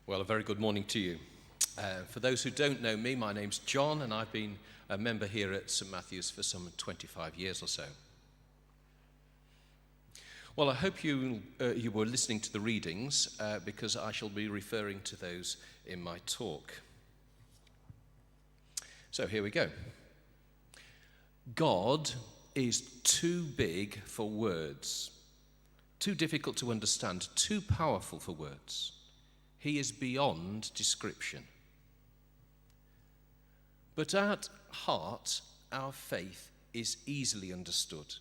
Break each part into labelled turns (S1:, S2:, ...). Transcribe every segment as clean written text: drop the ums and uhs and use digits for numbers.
S1: Well, a very good morning to you. For those who don't know me, my name's John, and I've been a member here at St Matthew's for some 25 years or so. Well, I hope you were listening to the readings because I shall be referring to those in my talk. So here we go. God is too big for words, too difficult to understand, too powerful for words. He is beyond description. But at heart, our faith is easily understood.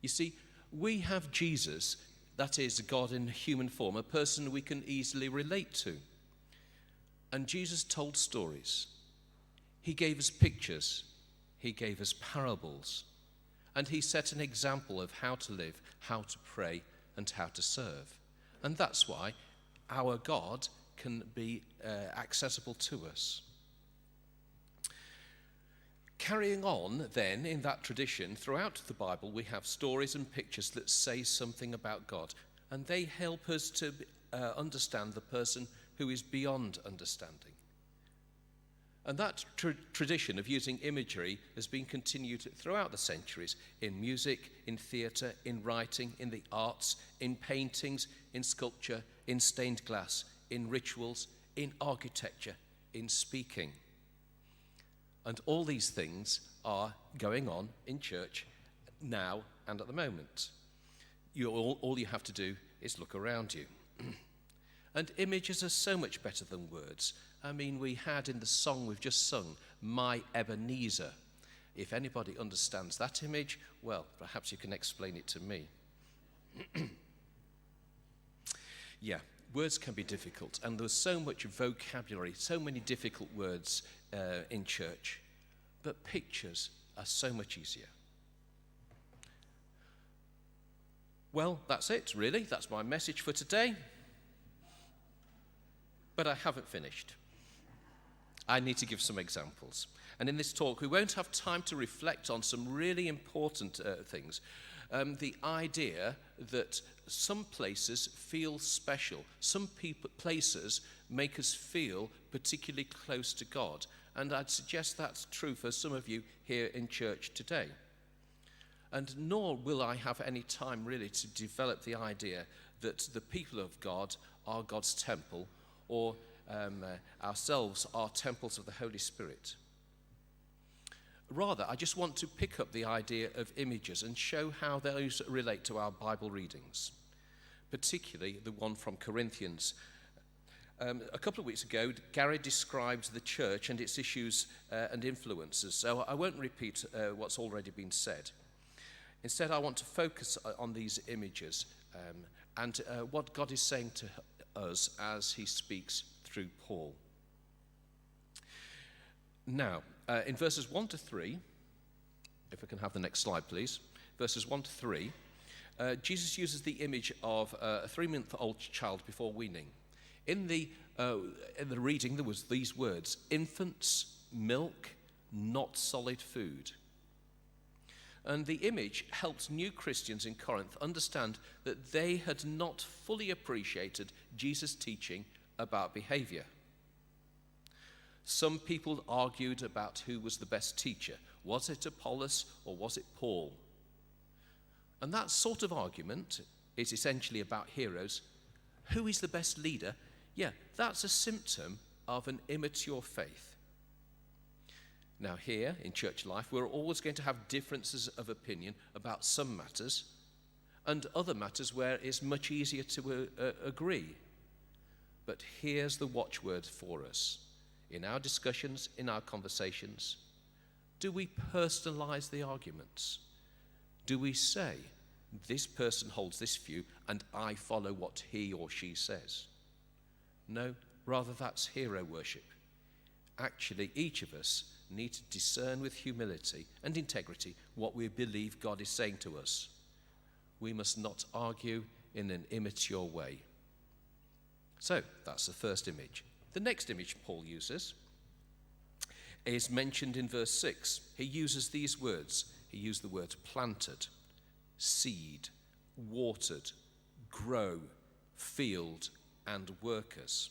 S1: You see, we have Jesus, that is God in human form, a person we can easily relate to. And Jesus told stories. He gave us pictures. He gave us parables. And he set an example of how to live, how to pray, and how to serve. And that's why our God can be accessible to us. Carrying on then in that tradition, throughout the Bible we have stories and pictures that say something about God, and they help us to understand the person who is beyond understanding. And that tradition of using imagery has been continued throughout the centuries in music, in theatre, in writing, in the arts, in paintings, in sculpture, in stained glass, in rituals, in architecture, in speaking. And all these things are going on in church now and at the moment. All you have to do is look around you. And images are so much better than words. I mean, we had in the song we've just sung, My Ebenezer. If anybody understands that image, well, perhaps you can explain it to me. Yeah, words can be difficult, and there's so much vocabulary, so many difficult words in church, but pictures are so much easier. Well, that's it, really. That's my message for today. But I haven't finished. I need to give some examples. And in this talk, we won't have time to reflect on some really important things. The idea that some places feel special. Some places make us feel particularly close to God. And I'd suggest that's true for some of you here in church today. And nor will I have any time really to develop the idea that the people of God are God's temple, or ourselves are temples of the Holy Spirit. Rather, I just want to pick up the idea of images and show how those relate to our Bible readings, particularly the one from Corinthians. A couple of weeks ago, Gary described the church and its issues and influences, so I won't repeat what's already been said. Instead, I want to focus on these images and what God is saying to us as he speaks through Paul. Now, in verses 1 to 3, if I can have the next slide, please. Verses 1 to 3, Jesus uses the image of a 3-month-old child before weaning. In the reading, there was these words: infants, milk, not solid food. And the image helped new Christians in Corinth understand that they had not fully appreciated Jesus' teaching about behavior. Some people argued about who was the best teacher. Was it Apollos or was it Paul? And that sort of argument is essentially about heroes. Who is the best leader? Yeah, that's a symptom of an immature faith. Now here, in church life, we're always going to have differences of opinion about some matters, and other matters where it's much easier to agree. But here's the watchword for us. In our discussions, in our conversations, do we personalize the arguments? Do we say, this person holds this view and I follow what he or she says? No, rather that's hero worship. Actually, each of us need to discern with humility and integrity what we believe God is saying to us. We must not argue in an immature way. So, that's the first image. The next image Paul uses is mentioned in verse 6. He uses these words. He used the words planted, seed, watered, grow, field, and workers.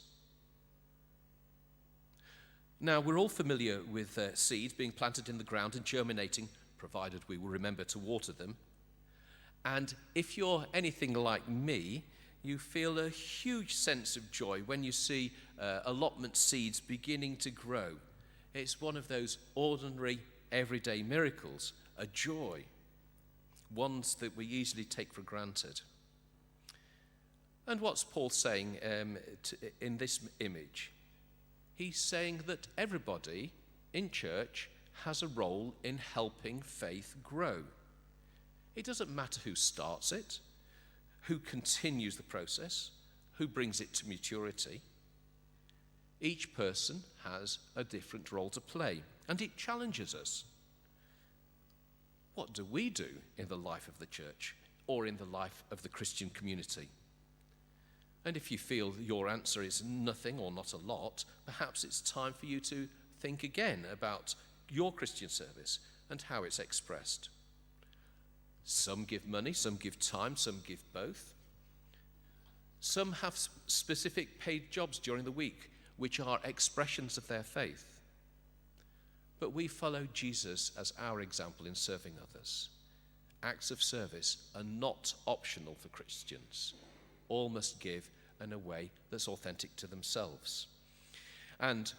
S1: Now, we're all familiar with seeds being planted in the ground and germinating, provided we will remember to water them. And if you're anything like me, you feel a huge sense of joy when you see allotment seeds beginning to grow. It's one of those ordinary, everyday miracles, a joy, ones that we easily take for granted. And what's Paul saying in this image? He's saying that everybody in church has a role in helping faith grow. It doesn't matter who starts it, who continues the process, who brings it to maturity. Each person has a different role to play, and it challenges us. What do we do in the life of the church or in the life of the Christian community? And if you feel your answer is nothing or not a lot, perhaps it's time for you to think again about your Christian service and how it's expressed. Some give money, some give time, some give both. Some have specific paid jobs during the week, which are expressions of their faith. But we follow Jesus as our example in serving others. Acts of service are not optional for Christians. All must give in a way that's authentic to themselves. And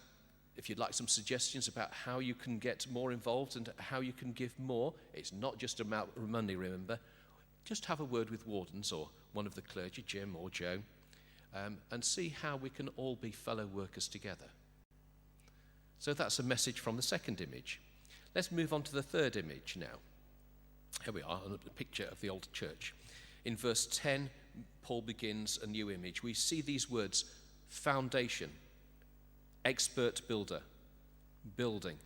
S1: if you'd like some suggestions about how you can get more involved and how you can give more, it's not just about money, remember. Just have a word with wardens or one of the clergy, Jim or Joe, and see how we can all be fellow workers together. So that's a message from the second image. Let's move on to the third image now. Here we are, a picture of the old church. In verse 10, Paul begins a new image. We see these words: foundation, expert builder, building.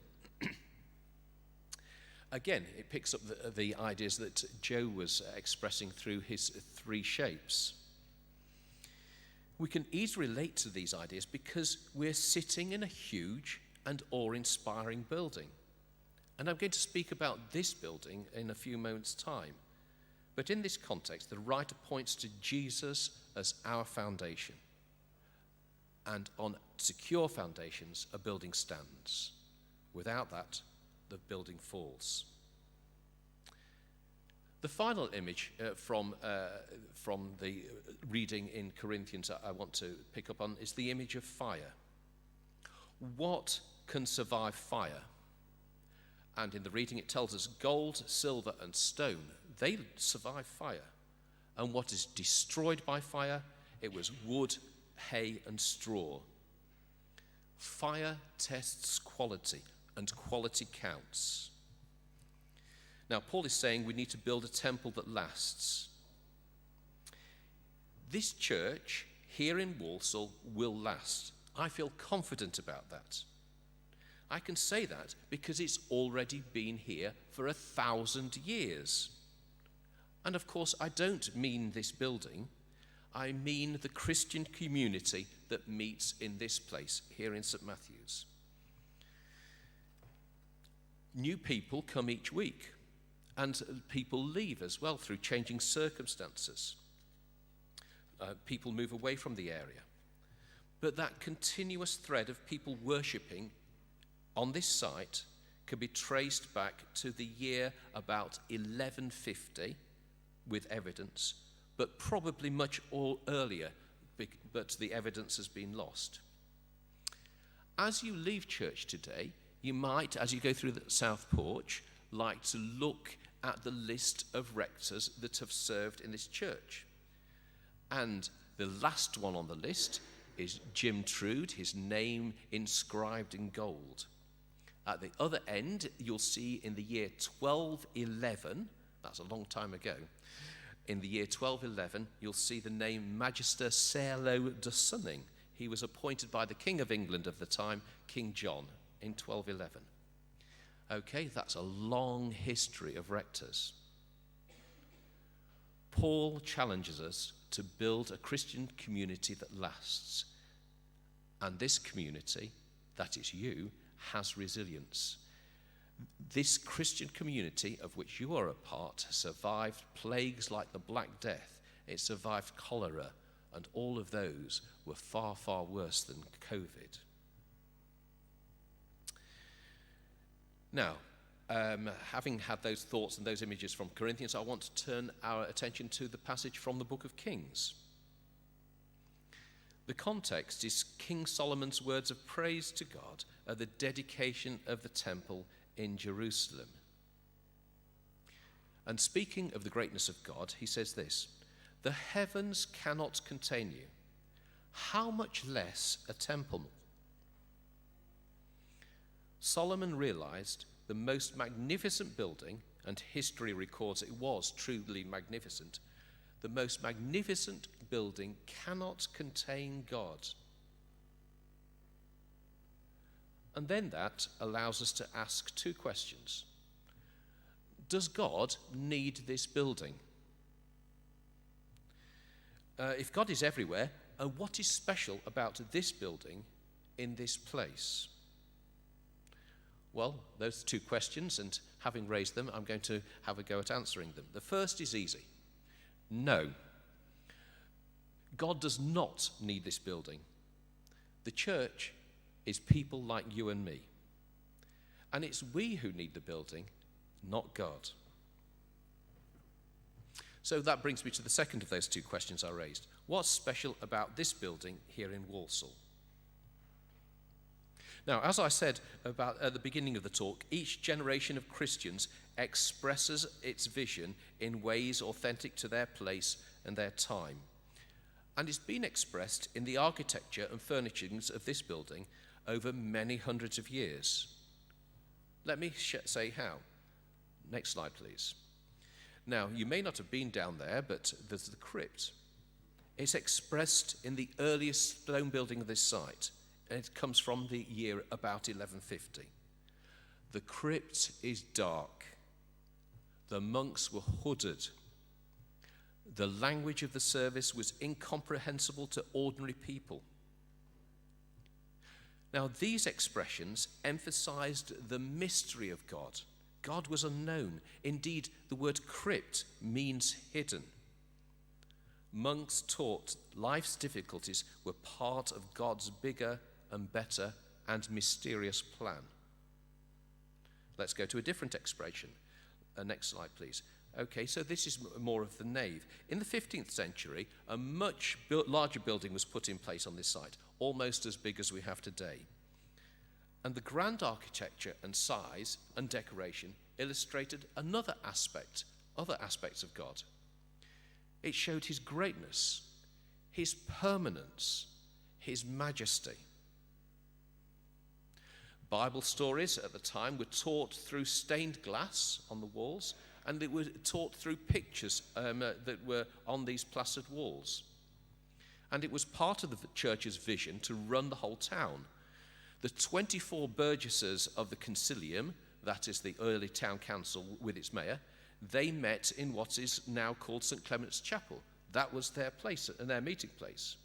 S1: Again, it picks up the ideas that Joe was expressing through his three shapes. We can easily relate to these ideas because we're sitting in a huge and awe-inspiring building. And I'm going to speak about this building in a few moments' time. But in this context, the writer points to Jesus as our foundation. And on secure foundations, a building stands. Without that, the building falls. The final image from the reading in Corinthians I want to pick up on is the image of fire. What can survive fire? And in the reading it tells us gold, silver and stone, they survive fire. And what is destroyed by fire? It was wood, hay and straw. Fire tests quality, and quality counts. Now, Paul is saying we need to build a temple that lasts. This church here in Walsall will last. I feel confident about that. I can say that because it's already been here for 1,000 years. And of course, I don't mean this building. I mean the Christian community that meets in this place, here in St. Matthew's. New people come each week, and people leave as well through changing circumstances. People move away from the area. But that continuous thread of people worshipping on this site can be traced back to the year about 1150 with evidence, but probably much earlier, but the evidence has been lost. As you leave church today, you might, as you go through the south porch, like to look at the list of rectors that have served in this church. And the last one on the list is Jim Trude, his name inscribed in gold. At the other end, you'll see in the year 1211, that's a long time ago, in the year 1211, you'll see the name Magister Serlo de Sunning. He was appointed by the King of England of the time, King John, in 1211. Okay, that's a long history of rectors. Paul challenges us to build a Christian community that lasts. And this community, that is you, has resilience. This Christian community of which you are a part survived plagues like the Black Death. It survived cholera, and all of those were far, far worse than COVID. Now, having had those thoughts and those images from Corinthians, I want to turn our attention to the passage from the book of Kings. The context is King Solomon's words of praise to God at the dedication of the temple in Jerusalem. And speaking of the greatness of God, he says this: "The heavens cannot contain you. How much less a temple?" Solomon realized the most magnificent building, and history records it was truly magnificent, the most magnificent building cannot contain God. And then that allows us to ask two questions. Does God need this building? If God is everywhere, what is special about this building in this place? Well, those two questions, and having raised them, I'm going to have a go at answering them. The first is easy. No. God does not need this building. The church is people like you and me. And it's we who need the building, not God. So that brings me to the second of those two questions I raised. What's special about this building here in Walsall? Now, as I said about at the beginning of the talk, each generation of Christians expresses its vision in ways authentic to their place and their time. And it's been expressed in the architecture and furnishings of this building over many hundreds of years. Let me say how. Next slide, please. Now, you may not have been down there, but there's the crypt. It's expressed in the earliest stone building of this site. It comes from the year about 1150. The crypt is dark. The monks were hooded. The language of the service was incomprehensible to ordinary people. Now, these expressions emphasized the mystery of God. God was unknown. Indeed, the word crypt means hidden. Monks taught life's difficulties were part of God's bigger and better and mysterious plan. Let's go to a different expression. Next slide, please. Okay, so this is more of the nave. In the 15th century, a much larger building was put in place on this site, almost as big as we have today. And the grand architecture and size and decoration illustrated other aspects of God. It showed his greatness, his permanence, his majesty. Bible stories at the time were taught through stained glass on the walls, and they were taught through pictures that were on these plastered walls. And it was part of the church's vision to run the whole town. The 24 burgesses of the concilium, that is the early town council with its mayor, they met in what is now called St. Clement's Chapel. That was their place and their meeting place.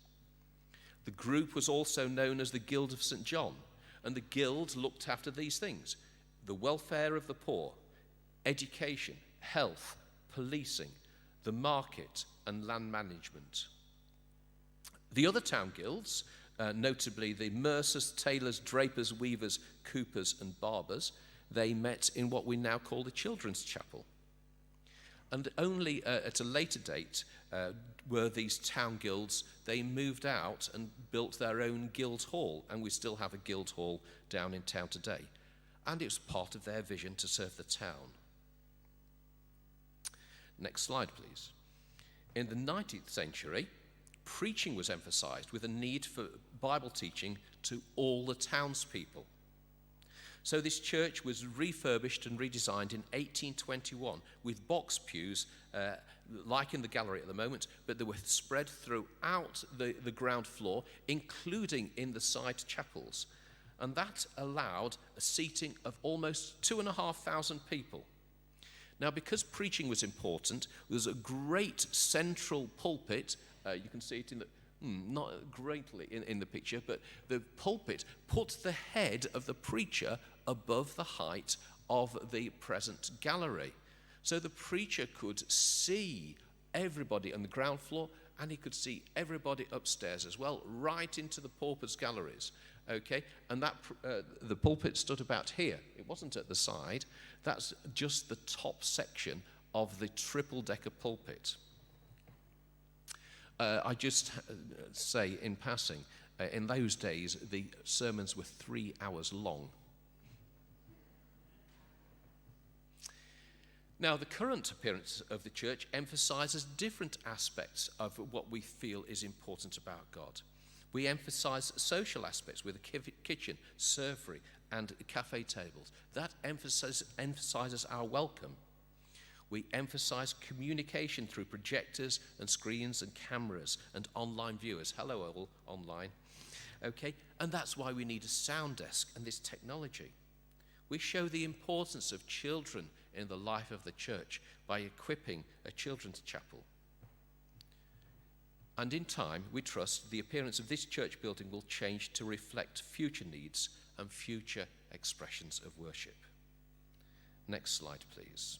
S1: The group was also known as the Guild of St. John, and the guild looked after these things: the welfare of the poor, education, health, policing, the market, and land management. The other town guilds, notably the mercers, tailors, drapers, weavers, coopers, and barbers, they met in what we now call the Children's Chapel. And only at a later date were these town guilds, they moved out and built their own guild hall, and we still have a guild hall down in town today. And it was part of their vision to serve the town. Next slide, please. In the 19th century, preaching was emphasized with a need for Bible teaching to all the townspeople. So this church was refurbished and redesigned in 1821 with box pews, like in the gallery at the moment, but they were spread throughout the ground floor, including in the side chapels. And that allowed a seating of almost 2,500 people. Now, because preaching was important, there was a great central pulpit. You can see it in the not greatly in the picture, but the pulpit put the head of the preacher above the height of the present gallery. So the preacher could see everybody on the ground floor, and he could see everybody upstairs as well, right into the paupers' galleries. Okay, and that the pulpit stood about here. It wasn't at the side. That's just the top section of the triple-decker pulpit. I just say in passing, in those days, the sermons were 3 hours long. Now, the current appearance of the church emphasizes different aspects of what we feel is important about God. We emphasize social aspects with a kitchen, servery, and cafe tables. That emphasizes our welcome. We emphasize communication through projectors and screens and cameras and online viewers. Hello, all online. Okay, and that's why we need a sound desk and this technology. We show the importance of children in the life of the church by equipping a children's chapel. And in time, we trust the appearance of this church building will change to reflect future needs and future expressions of worship. Next slide, please.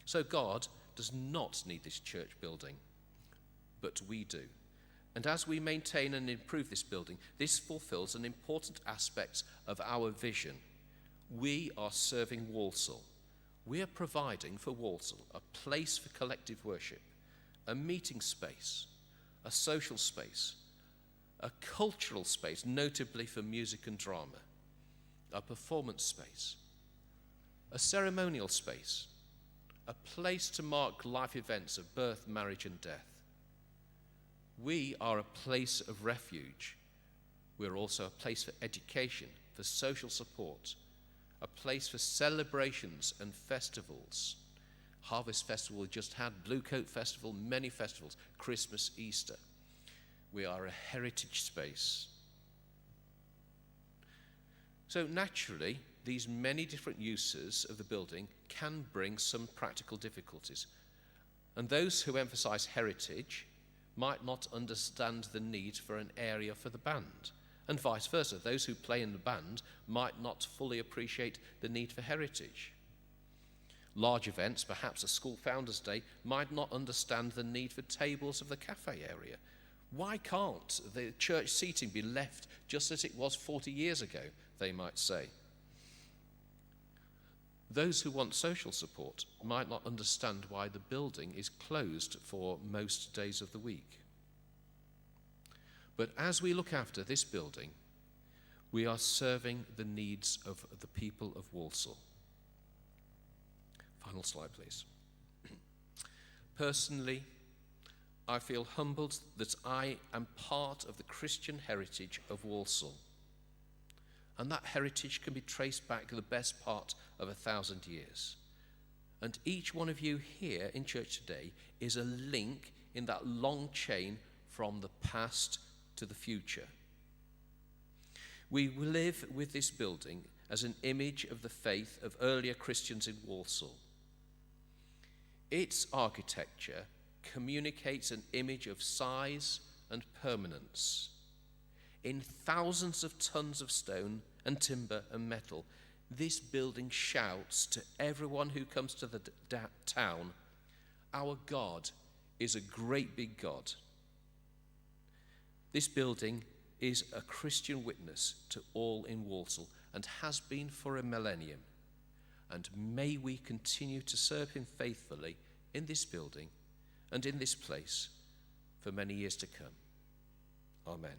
S1: So God does not need this church building, but we do. And as we maintain and improve this building, this fulfills an important aspect of our vision. We are serving Walsall. We are providing for Walsall a place for collective worship, a meeting space, a social space, a cultural space, notably for music and drama, a performance space, a ceremonial space, a place to mark life events of birth, marriage, and death. We are a place of refuge. We're also a place for education, for social support, a place for celebrations and festivals. Harvest Festival we just had, Blue Coat Festival, many festivals, Christmas, Easter. We are a heritage space. So naturally, these many different uses of the building can bring some practical difficulties. And those who emphasize heritage might not understand the need for an area for the band. And vice versa, those who play in the band might not fully appreciate the need for heritage. Large events, perhaps a school founders' day, might not understand the need for tables of the cafe area. Why can't the church seating be left just as it was 40 years ago, they might say. Those who want social support might not understand why the building is closed for most days of the week. But as we look after this building, we are serving the needs of the people of Walsall. Final slide, please. Personally, I feel humbled that I am part of the Christian heritage of Walsall. And that heritage can be traced back to the best part of 1,000 years. And each one of you here in church today is a link in that long chain from the past to the future. We live with this building as an image of the faith of earlier Christians in Walsall. Its architecture communicates an image of size and permanence. In thousands of tons of stone and timber and metal, this building shouts to everyone who comes to the town, our God is a great big God. This building is a Christian witness to all in Walsall and has been for a millennium. And may we continue to serve him faithfully in this building and in this place for many years to come. Amen.